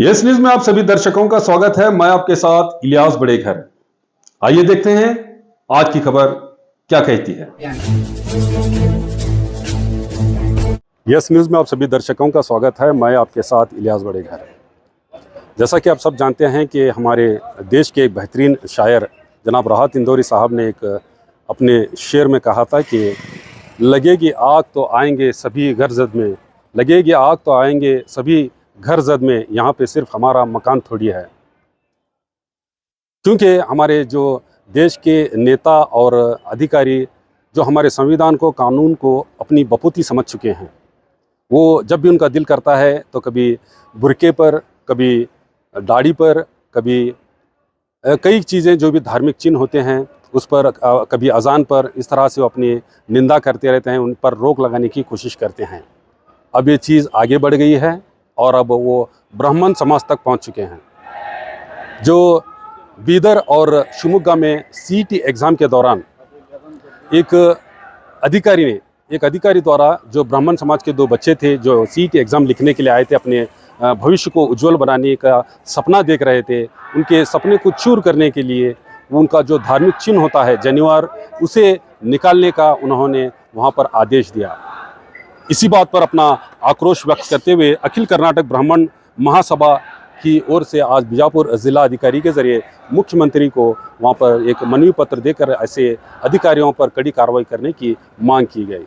Yes news में आप सभी दर्शकों का स्वागत है। मैं आपके साथ इलियास बड़ेघर। आइए देखते हैं आज की खबर क्या कहती है। यस न्यूज में आप सभी दर्शकों का स्वागत है। मैं आपके साथ इलियास बड़ेघर। जैसा कि आप सब जानते हैं कि हमारे देश के एक बेहतरीन शायर जनाब राहत इंदौरी साहब ने एक अपने शेर में कहा था कि लगेगी आग तो आएंगे सभी घर जद में, लगेगी आग तो आएंगे सभी घर जद में, यहाँ पे सिर्फ हमारा मकान थोड़ी है। क्योंकि हमारे जो देश के नेता और अधिकारी जो हमारे संविधान को, कानून को अपनी बपूती समझ चुके हैं, वो जब भी उनका दिल करता है तो कभी बुरके पर, कभी दाढ़ी पर, कभी कई चीज़ें जो भी धार्मिक चिन्ह होते हैं उस पर, कभी अजान पर, इस तरह से वो अपनी निंदा करते रहते हैं, उन पर रोक लगाने की कोशिश करते हैं। अब ये चीज़ आगे बढ़ गई है और अब वो ब्राह्मण समाज तक पहुंच चुके हैं। जो बीदर और शिवमोगा में सीईटी एग्ज़ाम के दौरान एक अधिकारी द्वारा जो ब्राह्मण समाज के दो बच्चे थे जो सीईटी एग्ज़ाम लिखने के लिए आए थे, अपने भविष्य को उज्जवल बनाने का सपना देख रहे थे, उनके सपने को चूर करने के लिए उनका जो धार्मिक चिन्ह होता है जनिवार, उसे निकालने का उन्होंने वहाँ पर आदेश दिया। इसी बात पर अपना आक्रोश व्यक्त करते हुए अखिल कर्नाटक ब्राह्मण महासभा की ओर से आज बीजापुर जिला अधिकारी के जरिए मुख्यमंत्री को वहां पर एक मनवी पत्र देकर ऐसे अधिकारियों पर कड़ी कार्रवाई करने की मांग की गई।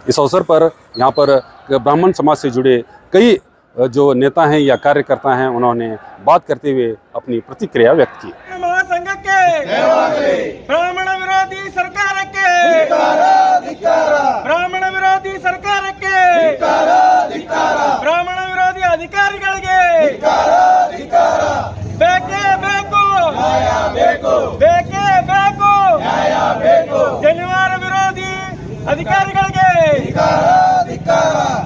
इस अवसर पर यहां पर ब्राह्मण समाज से जुड़े कई जो नेता हैं या कार्यकर्ता हैं, उन्होंने बात करते हुए अपनी प्रतिक्रिया व्यक्त की। महासंघ के ब्राह्मण विरोधी सरकार के, ब्राह्मण विरोधी सरकार के, ब्राह्मण विरोधी अधिकारिಗಳಿಗೆ ಬೇಕೇ ಬೇಕು, ಬೇಕೇ ಬೇಕು, ಜನಿವಾರ ವಿರೋಧಿ ಅಧಿಕಾರಿಗಳಿಗೆ,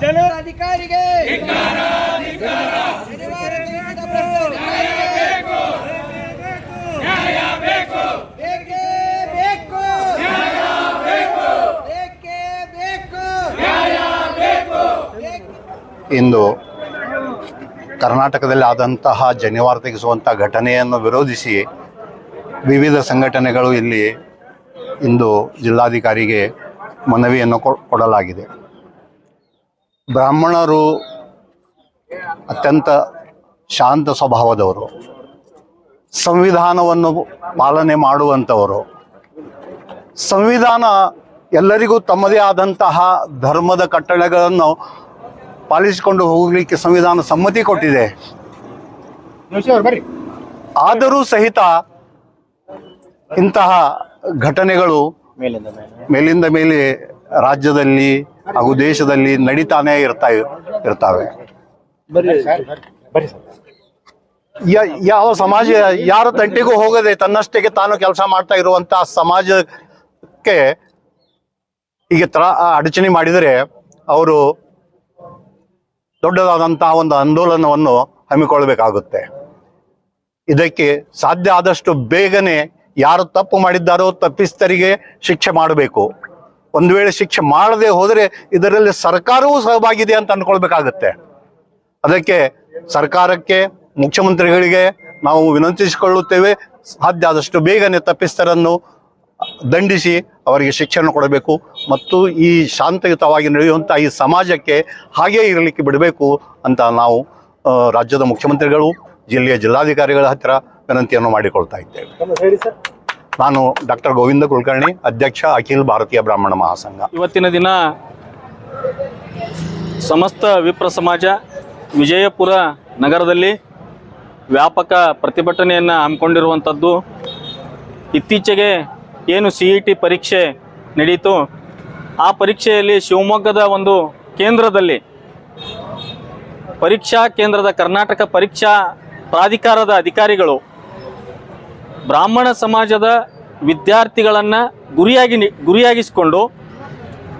ಜನಿವಾರ ಅಧಿಕಾರಿಗೆ ಇಂದು ಕರ್ನಾಟಕದಲ್ಲಿ ಆದಂತಹ ಜನಿವಾರ ತೆಗೆಸುವಂಥ ಘಟನೆಯನ್ನು ವಿರೋಧಿಸಿ ವಿವಿಧ ಸಂಘಟನೆಗಳು ಇಲ್ಲಿ ಇಂದು ಜಿಲ್ಲಾಧಿಕಾರಿಗೆ ಮನವಿಯನ್ನು ಕೊಡಲಾಗಿದೆ. ಬ್ರಾಹ್ಮಣರು ಅತ್ಯಂತ ಶಾಂತ ಸ್ವಭಾವದವರು, ಸಂವಿಧಾನವನ್ನು ಪಾಲನೆ ಮಾಡುವಂಥವರು. ಸಂವಿಧಾನ ಎಲ್ಲರಿಗೂ ತಮ್ಮದೇ ಆದಂತಹ ಧರ್ಮದ ಕಟ್ಟಳೆಗಳನ್ನು ಪಾಲಿಸಿಕೊಂಡು ಹೋಗಲಿಕ್ಕೆ ಸಂವಿಧಾನ ಸಮ್ಮತಿ ಕೊಟ್ಟಿದೆ. ಆದರೂ ಸಹಿತ ಇಂತಹ ಘಟನೆಗಳು ಮೇಲಿಂದ ಮೇಲೆ ರಾಜ್ಯದಲ್ಲಿ ಹಾಗೂ ದೇಶದಲ್ಲಿ ನಡೀತಾನೆ ಇರ್ತವೆ. ಯಾವ ಸಮಾಜ ಯಾರ ತಂಟೆಗೂ ಹೋಗದೆ ತನ್ನಷ್ಟಕ್ಕೆ ತಾನು ಕೆಲಸ ಮಾಡ್ತಾ ಇರುವಂತಹ ಸಮಾಜಕ್ಕೆ ಈಗ ಅಡಚಣೆ ಮಾಡಿದರೆ ಅವರು ದೊಡ್ಡದಾದಂತಹ ಒಂದು ಆಂದೋಲನವನ್ನು ಹಮ್ಮಿಕೊಳ್ಬೇಕಾಗುತ್ತೆ. ಇದಕ್ಕೆ ಸಾಧ್ಯ ಆದಷ್ಟು ಬೇಗನೆ ಯಾರು ತಪ್ಪು ಮಾಡಿದ್ದಾರೋ ತಪ್ಪಿಸ್ತರಿಗೆ ಶಿಕ್ಷೆ ಮಾಡಬೇಕು. ಒಂದು ವೇಳೆ ಶಿಕ್ಷೆ ಮಾಡದೆ ಹೋದರೆ ಇದರಲ್ಲಿ ಸರ್ಕಾರವೂ ಸಹಭಾಗಿದೆ ಅಂತ ಅಂದ್ಕೊಳ್ಬೇಕಾಗತ್ತೆ. ಅದಕ್ಕೆ ಸರ್ಕಾರಕ್ಕೆ, ಮುಖ್ಯಮಂತ್ರಿಗಳಿಗೆ ನಾವು ವಿನಂತಿಸಿಕೊಳ್ಳುತ್ತೇವೆ, ಸಾಧ್ಯ ಆದಷ್ಟು ಬೇಗನೆ ತಪ್ಪಿಸ್ತರನ್ನು ದಂಡಿಸಿ ಅವರಿಗೆ ಶಿಕ್ಷೆಯನ್ನು ಕೊಡಬೇಕು ಮತ್ತು ಈ ಶಾಂತಿಯುತವಾಗಿ ನಡೆಯುವಂಥ ಈ ಸಮಾಜಕ್ಕೆ ಹಾಗೇ ಇರಲಿಕ್ಕೆ ಬಿಡಬೇಕು ಅಂತ ನಾವು ರಾಜ್ಯದ ಮುಖ್ಯಮಂತ್ರಿಗಳು, ಜಿಲ್ಲೆಯ ಜಿಲ್ಲಾಧಿಕಾರಿಗಳ ಹತ್ತಿರ ವಿನಂತಿಯನ್ನು ಮಾಡಿಕೊಳ್ತಾ ಇದ್ದೇವೆ. ನಾನು ಡಾಕ್ಟರ್ ಗೋವಿಂದ ಕುಲಕರ್ಣಿ, ಅಧ್ಯಕ್ಷ ಅಖಿಲ ಭಾರತೀಯ ಬ್ರಾಹ್ಮಣ ಮಹಾಸಂಘ. ಇವತ್ತಿನ ದಿನ ಸಮಸ್ತ ವಿಪ್ರ ಸಮಾಜ ವಿಜಯಪುರ ನಗರದಲ್ಲಿ ವ್ಯಾಪಕ ಪ್ರತಿಭಟನೆಯನ್ನು ಹಮ್ಮಿಕೊಂಡಿರುವಂಥದ್ದು. ಇತ್ತೀಚೆಗೆ ಏನು CET ಪರೀಕ್ಷೆ ನಡೆಯಿತು, ಆ ಪರೀಕ್ಷೆಯಲ್ಲಿ ಶಿವಮೊಗ್ಗದ ಒಂದು ಕೇಂದ್ರದಲ್ಲಿ ಪರೀಕ್ಷಾ ಕೇಂದ್ರದ ಕರ್ನಾಟಕ ಪರೀಕ್ಷಾ ಪ್ರಾಧಿಕಾರದ ಅಧಿಕಾರಿಗಳು ಬ್ರಾಹ್ಮಣ ಸಮಾಜದ ವಿದ್ಯಾರ್ಥಿಗಳನ್ನು ಗುರಿಯಾಗಿಸಿಕೊಂಡು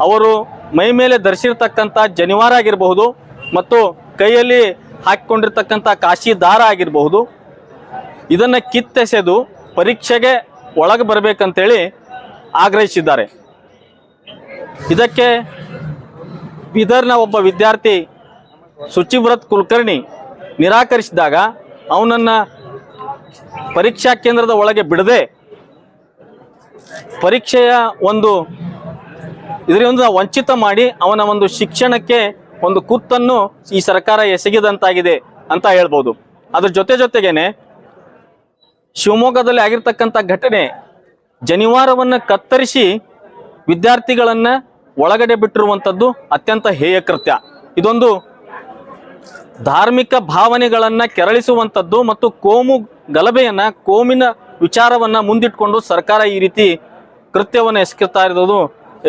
ಅವರು ಮೈ ಮೇಲೆ ಧರಿಸಿರ್ತಕ್ಕಂಥ ಜನಿವಾರ ಆಗಿರಬಹುದು ಮತ್ತು ಕೈಯಲ್ಲಿ ಹಾಕಿಕೊಂಡಿರ್ತಕ್ಕಂಥ ಕಾಶಿ ದಾರ ಆಗಿರಬಹುದು, ಇದನ್ನು ಕಿತ್ತೆಸೆದು ಪರೀಕ್ಷೆಗೆ ಒಳಗೆ ಬರಬೇಕಂತೇಳಿ ಆಗ್ರಹಿಸಿದ್ದಾರೆ. ಇದಕ್ಕೆ ಬೀದರ್ನ ಒಬ್ಬ ವಿದ್ಯಾರ್ಥಿ ಶುಚಿವ್ರತ್ ಕುಲಕರ್ಣಿ ನಿರಾಕರಿಸಿದಾಗ ಅವನನ್ನು ಪರೀಕ್ಷಾ ಕೇಂದ್ರದ ಒಳಗೆ ಬಿಡದೆ ಪರೀಕ್ಷೆಯ ಇದರಿಂದ ವಂಚಿತ ಮಾಡಿ ಅವನ ಒಂದು ಶಿಕ್ಷಣಕ್ಕೆ ಒಂದು ಕುತ್ತನ್ನು ಈ ಸರ್ಕಾರ ಎಸಗಿದಂತಾಗಿದೆ ಅಂತ ಹೇಳ್ಬೋದು. ಅದ್ರ ಜೊತೆಗೇನೆ ಶಿವಮೊಗ್ಗದಲ್ಲಿ ಆಗಿರ್ತಕ್ಕಂಥ ಘಟನೆ, ಜನಿವಾರವನ್ನು ಕತ್ತರಿಸಿ ವಿದ್ಯಾರ್ಥಿಗಳನ್ನು ಒಳಗಡೆ ಬಿಟ್ಟಿರುವಂಥದ್ದು ಅತ್ಯಂತ ಹೇಯ ಕೃತ್ಯ. ಇದೊಂದು ಧಾರ್ಮಿಕ ಭಾವನೆಗಳನ್ನು ಕೆರಳಿಸುವಂಥದ್ದು ಮತ್ತು ಕೋಮು ಗಲಭೆಯನ್ನು, ಕೋಮಿನ ವಿಚಾರವನ್ನು ಮುಂದಿಟ್ಕೊಂಡು ಸರ್ಕಾರ ಈ ರೀತಿ ಕೃತ್ಯವನ್ನು ಎಸಗುತ್ತಾ ಇರೋದು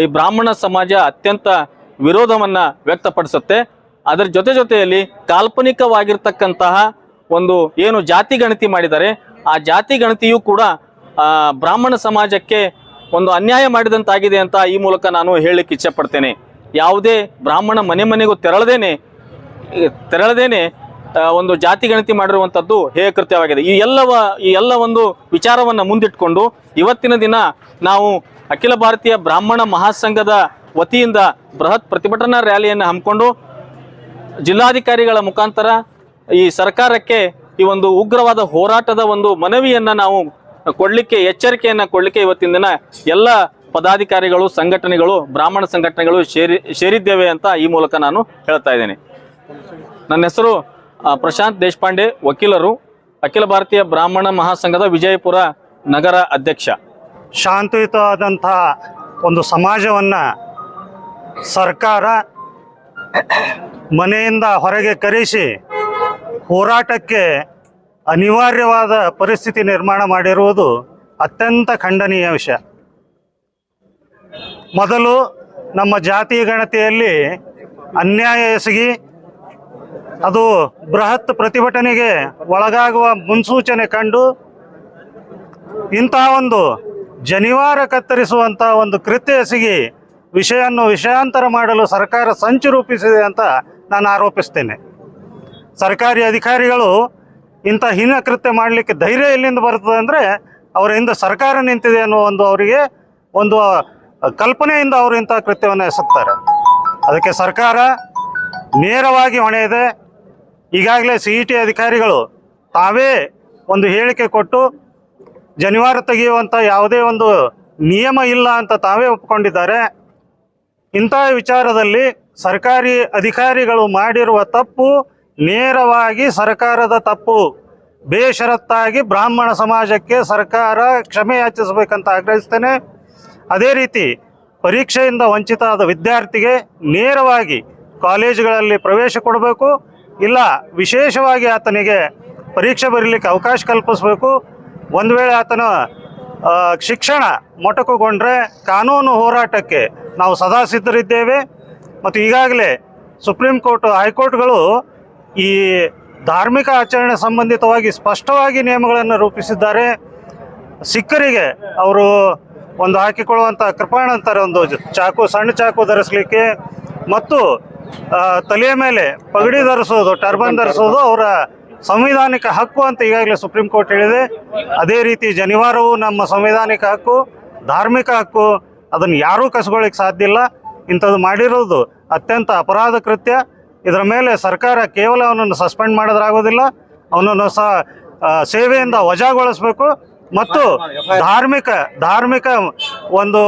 ಈ ಬ್ರಾಹ್ಮಣ ಸಮಾಜ ಅತ್ಯಂತ ವಿರೋಧವನ್ನು ವ್ಯಕ್ತಪಡಿಸುತ್ತೆ. ಅದರ ಜೊತೆಯಲ್ಲಿ ಕಾಲ್ಪನಿಕವಾಗಿರ್ತಕ್ಕಂತಹ ಒಂದು ಏನು ಜಾತಿ ಗಣತಿ ಮಾಡಿದ್ದಾರೆ, ಆ ಜಾತಿ ಗಣತಿಯು ಕೂಡ ಬ್ರಾಹ್ಮಣ ಸಮಾಜಕ್ಕೆ ಒಂದು ಅನ್ಯಾಯ ಮಾಡಿದಂತಾಗಿದೆ ಅಂತ ಈ ಮೂಲಕ ನಾನು ಹೇಳಲಿಕ್ಕೆ ಇಚ್ಛೆಪಡ್ತೇನೆ. ಯಾವುದೇ ಬ್ರಾಹ್ಮಣ ಮನೆಗೂ ತೆರಳದೇನೆ ಒಂದು ಜಾತಿ ಗಣತಿ ಮಾಡಿರುವಂಥದ್ದು ಹೇಯ ಕೃತ್ಯವಾಗಿದೆ. ಈ ಎಲ್ಲ ಒಂದು ವಿಚಾರವನ್ನು ಮುಂದಿಟ್ಕೊಂಡು ಇವತ್ತಿನ ದಿನ ನಾವು ಅಖಿಲ ಭಾರತೀಯ ಬ್ರಾಹ್ಮಣ ಮಹಾಸಂಘದ ವತಿಯಿಂದ ಬೃಹತ್ ಪ್ರತಿಭಟನಾ ರ್ಯಾಲಿಯನ್ನು ಹಮ್ಮಿಕೊಂಡು ಜಿಲ್ಲಾಧಿಕಾರಿಗಳ ಮುಖಾಂತರ ಈ ಸರ್ಕಾರಕ್ಕೆ ಈ ಒಂದು ಉಗ್ರವಾದ ಹೋರಾಟದ ಒಂದು ಮನವಿಯನ್ನು ನಾವು ಕೊಡಲಿಕ್ಕೆ, ಎಚ್ಚರಿಕೆಯನ್ನು ಕೊಡಲಿಕ್ಕೆ ಇವತ್ತಿನ ದಿನ ಎಲ್ಲ ಪದಾಧಿಕಾರಿಗಳು, ಸಂಘಟನೆಗಳು, ಬ್ರಾಹ್ಮಣ ಸಂಘಟನೆಗಳು ಸೇರಿದ್ದೇವೆ ಅಂತ ಈ ಮೂಲಕ ನಾನು ಹೇಳ್ತಾ ಇದ್ದೇನೆ. ನನ್ನ ಹೆಸರು ಪ್ರಶಾಂತ್ ದೇಶಪಾಂಡೆ, ವಕೀಲರು, ಅಖಿಲ ಭಾರತೀಯ ಬ್ರಾಹ್ಮಣ ಮಹಾಸಂಘದ ವಿಜಯಪುರ ನಗರ ಅಧ್ಯಕ್ಷ. ಶಾಂತಿಯುತವಾದಂಥ ಒಂದು ಸಮಾಜವನ್ನು ಸರ್ಕಾರ ಮನೆಯಿಂದ ಹೊರಗೆ ಕರೆಸಿ ಹೋರಾಟಕ್ಕೆ ಅನಿವಾರ್ಯವಾದ ಪರಿಸ್ಥಿತಿ ನಿರ್ಮಾಣ ಮಾಡಿರುವುದು ಅತ್ಯಂತ ಖಂಡನೀಯ ವಿಷಯ. ಮೊದಲು ನಮ್ಮ ಜಾತಿ ಗಣತಿಯಲ್ಲಿ ಅನ್ಯಾಯ ಎಸಗಿ ಅದು ಬೃಹತ್ ಪ್ರತಿಭಟನೆಗೆ ಒಳಗಾಗುವ ಮುನ್ಸೂಚನೆ ಕಂಡು ಇಂತಹ ಒಂದು ಜನಿವಾರ ಕತ್ತರಿಸುವಂಥ ಒಂದು ಕೃತ್ಯ ಎಸಗಿ ವಿಷಯಾಂತರ ಮಾಡಲು ಸರ್ಕಾರ ಸಂಚು ರೂಪಿಸಿದೆ ಅಂತ ನಾನು ಆರೋಪಿಸ್ತೇನೆ. ಸರ್ಕಾರಿ ಅಧಿಕಾರಿಗಳು ಇಂಥ ಹೀನ ಕೃತ್ಯ ಮಾಡಲಿಕ್ಕೆ ಧೈರ್ಯ ಎಲ್ಲಿಂದ ಬರ್ತದೆ ಅಂದರೆ ಅವರ ಹಿಂದೆ ಸರ್ಕಾರ ನಿಂತಿದೆ ಅನ್ನೋ ಅವರಿಗೆ ಒಂದು ಕಲ್ಪನೆಯಿಂದ ಅವರು ಇಂಥ ಕೃತ್ಯವನ್ನು ಎಸಗ್ತಾರೆ. ಅದಕ್ಕೆ ಸರ್ಕಾರ ನೇರವಾಗಿ ಹೊಣೆ ಇದೆ. ಈಗಾಗಲೇ CET ಅಧಿಕಾರಿಗಳು ತಾವೇ ಒಂದು ಹೇಳಿಕೆ ಕೊಟ್ಟು ಜನಿವಾರ ತೆಗೆಯುವಂಥ ಯಾವುದೇ ಒಂದು ನಿಯಮ ಇಲ್ಲ ಅಂತ ತಾವೇ ಒಪ್ಕೊಂಡಿದ್ದಾರೆ. ಇಂಥ ವಿಚಾರದಲ್ಲಿ ಸರ್ಕಾರಿ ಅಧಿಕಾರಿಗಳು ಮಾಡಿರುವ ತಪ್ಪು ನೇರವಾಗಿ ಸರ್ಕಾರದ ತಪ್ಪು. ಬೇಷರತ್ತಾಗಿ ಬ್ರಾಹ್ಮಣ ಸಮಾಜಕ್ಕೆ ಸರ್ಕಾರ ಕ್ಷಮೆ ಯಾಚಿಸಬೇಕಂತ ಆಗ್ರಹಿಸ್ತೇನೆ. ಅದೇ ರೀತಿ ಪರೀಕ್ಷೆಯಿಂದ ವಂಚಿತ ಆದ ವಿದ್ಯಾರ್ಥಿಗೆ ನೇರವಾಗಿ ಕಾಲೇಜುಗಳಲ್ಲಿ ಪ್ರವೇಶ ಕೊಡಬೇಕು, ಇಲ್ಲ ವಿಶೇಷವಾಗಿ ಆತನಿಗೆ ಪರೀಕ್ಷೆ ಬರೀಲಿಕ್ಕೆ ಅವಕಾಶ ಕಲ್ಪಿಸಬೇಕು. ಒಂದು ವೇಳೆ ಆತನ ಶಿಕ್ಷಣ ಮೊಟಕುಗೊಂಡ್ರೆ ಕಾನೂನು ಹೋರಾಟಕ್ಕೆ ನಾವು ಸದಾ ಸಿದ್ಧರಿದ್ದೇವೆ. ಮತ್ತು ಈಗಾಗಲೇ ಸುಪ್ರೀಂ ಕೋರ್ಟ್, ಹೈಕೋರ್ಟ್ಗಳು ಈ ಧಾರ್ಮಿಕ ಆಚರಣೆ ಸಂಬಂಧಿತವಾಗಿ ಸ್ಪಷ್ಟವಾಗಿ ನಿಯಮಗಳನ್ನು ರೂಪಿಸಿದ್ದಾರೆ. ಸಿಖ್ಖರಿಗೆ ಅವರು ಒಂದು ಹಾಕಿಕೊಳ್ಳುವಂಥ ಕೃಪಾಣ ಅಂತಾರೆ, ಒಂದು ಚಾಕು, ಸಣ್ಣ ಚಾಕು ಧರಿಸಲಿಕ್ಕೆ, ಮತ್ತು ತಲೆಯ ಮೇಲೆ ಪಗಡಿ ಧರಿಸೋದು, ಟರ್ಬನ್ ಧರಿಸೋದು ಅವರ ಸಂವಿಧಾನಿಕ ಹಕ್ಕು ಅಂತ ಈಗಾಗಲೇ ಸುಪ್ರೀಂ ಕೋರ್ಟ್ ಹೇಳಿದೆ. ಅದೇ ರೀತಿ ಜನಿವಾರವು ನಮ್ಮ ಸಂವಿಧಾನಿಕ ಹಕ್ಕು, ಧಾರ್ಮಿಕ ಹಕ್ಕು. ಅದನ್ನು ಯಾರೂ ಕಸ್ಕೊಳ್ಳಿಕ್ಕೆ ಸಾಧ್ಯ ಇಲ್ಲ. ಇಂಥದ್ದು ಮಾಡಿರೋದು ಅತ್ಯಂತ ಅಪರಾಧ ಕೃತ್ಯ. ಇದರ ಮೇಲೆ ಸರ್ಕಾರ ಕೇವಲ ಅವನನ್ನು ಸಸ್ಪೆಂಡ್ ಮಾಡೋದ್ರಾಗೋದಿಲ್ಲ, ಅವನನ್ನು ಸಹ ಸೇವೆಯಿಂದ ವಜಾಗೊಳಿಸಬೇಕು. ಮತ್ತು ಧಾರ್ಮಿಕ ಒಂದು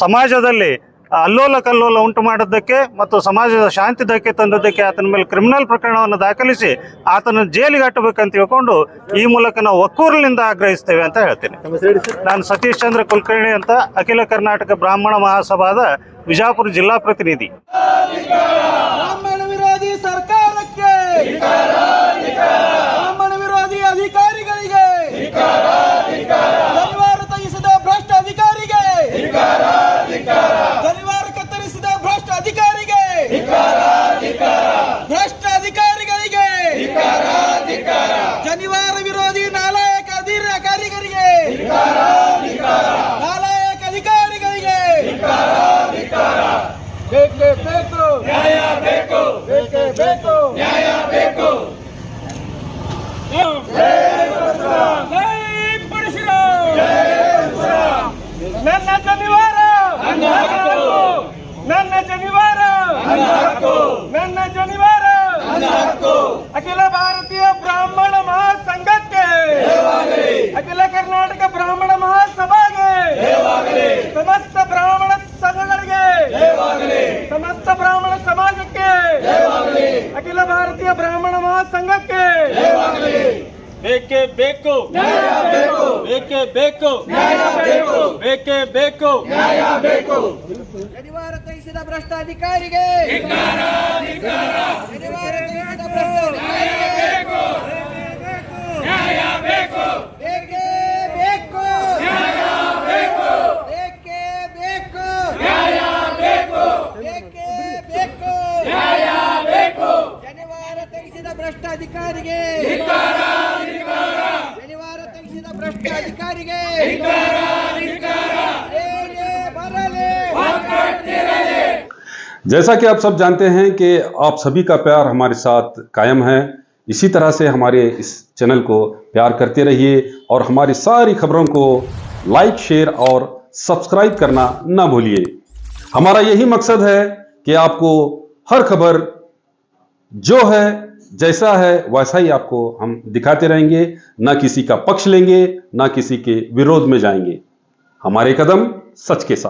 ಸಮಾಜದಲ್ಲಿ ಅಲ್ಲೋಲ ಕಲ್ಲೋಲ ಉಂಟು ಮಾಡೋದಕ್ಕೆ ಮತ್ತು ಸಮಾಜದ ಶಾಂತಿ ಧಕ್ಕೆ ತಂದದ್ದಕ್ಕೆ ಆತನ ಮೇಲೆ ಕ್ರಿಮಿನಲ್ ಪ್ರಕರಣವನ್ನು ದಾಖಲಿಸಿ ಆತನ ಜೈಲಿಗೆ ಹಾಕಬೇಕಂತ ತಿಳ್ಕೊಂಡು ಈ ಮೂಲಕ ನಾವು ಒಕ್ಕೂರಿನಿಂದ ಆಗ್ರಹಿಸ್ತೇವೆ ಅಂತ ಹೇಳ್ತೇನೆ. ನಾನು ಸತೀಶ್ ಚಂದ್ರ ಕುಲಕರ್ಣಿ ಅಂತ, ಅಖಿಲ ಕರ್ನಾಟಕ ಬ್ರಾಹ್ಮಣ ಮಹಾಸಭಾದ ವಿಜಯಪುರ ಜಿಲ್ಲಾ ಪ್ರತಿನಿಧಿ. ಬ್ರಾಹ್ಮಣ ವಿರೋಧಿ ಸರ್ಕಾರಕ್ಕೆ, ಬ್ರಾಹ್ಮಣ ವಿರೋಧಿ ಅಧಿಕಾರಿಗಳಿಗೆ, ಜನಿವಾರ ತೆಗೆಸಿದ ಭ್ರಷ್ಟ ಅಧಿಕಾರಿಗೆ, ಜನಿವಾರ ಕತ್ತರಿಸಿದ ಭ್ರಷ್ಟ ಅಧಿಕಾರಿಗೆ, ಭ್ರಷ್ಟ ಅಧಿಕಾರಿಗಳಿಗೆ, ಜನಿವಾರ ವಿರೋಧಿ ನಾಲಾಯಕ ಅಧಿಕಾರಿಗಳಿಗೆ, ನಾಲಾಯಕ ಅಧಿಕಾರಿಗಳಿಗೆ ಬೇಕೇ ಬೇಕು ನ್ಯಾಯ ಬೇಕು, ಬೇಕೇ ಬೇಕು ನ್ಯಾಯ ಬೇಕು. ನನ್ನ ಜನಿವಾರ, ನನ್ನ ಜನಿವಾರ, ನನ್ನ ಜನಿವಾರ, ಅಖಿಲ ಭಾರತೀಯ ಬ್ರಾಹ್ಮಣ ಮಹಾಸಂಘಕ್ಕೆ ಅಖಿಲ ಕರ್ನಾಟಕ ಬ್ರಾಹ್ಮಣ ಮಹಾಸಭಾಗೆ ಸಮಸ್ತ ಬ್ರಾಹ್ಮಣ ಸಂಘಗಳಿಗೆ ಸಮಸ್ತ ಬ್ರಾಹ್ಮಣ ಸಮಾಜಕ್ಕೆ ಅಖಿಲ ಭಾರತೀಯ ಬ್ರಾಹ್ಮಣ ಮಹಾಸಂಘಕ್ಕೆ ಬೇಕೇ ಬೇಕು ಬೇಕೇ ಬೇಕು ಬೇಕೇ ಬೇಕು ಶನಿವಾರ ತೆಗೆಸಿದ ಭ್ರಷ್ಟ ಅಧಿಕಾರಿಗೆ ಶನಿವಾರ ತೆಗೆಸಿದ ಭ್ರಷ್ಟ ಅಧಿಕಾರಿಗೆ ಬೇಕೇ ಬೇಕು ಬೇಕೇ ಬೇಕು ಬೇಕೇ ಬೇಕು ಶನಿವಾರ ತೆಗೆಸಿದ ಭ್ರಷ್ಟ ಅಧಿಕಾರಿಗೆ ಶನಿವಾರ ತೆಗೆಸಿದ ಭ್ರಷ್ಟ ಅಧಿಕಾರಿಗೆ ಬರಲಿ जैसा कि आप सब जानते हैं कि आप सभी का प्यार हमारे साथ कायम है। इसी तरह से हमारे इस चैनल को प्यार करते रहिए और हमारी सारी खबरों को लाइक, शेयर और सब्सक्राइब करना ना भूलिए। हमारा यही मकसद है कि आपको हर खबर जो है जैसा है वैसा ही आपको हम दिखाते रहेंगे, ना किसी का पक्ष लेंगे, ना किसी के विरोध में जाएंगे। हमारे कदम सच के साथ।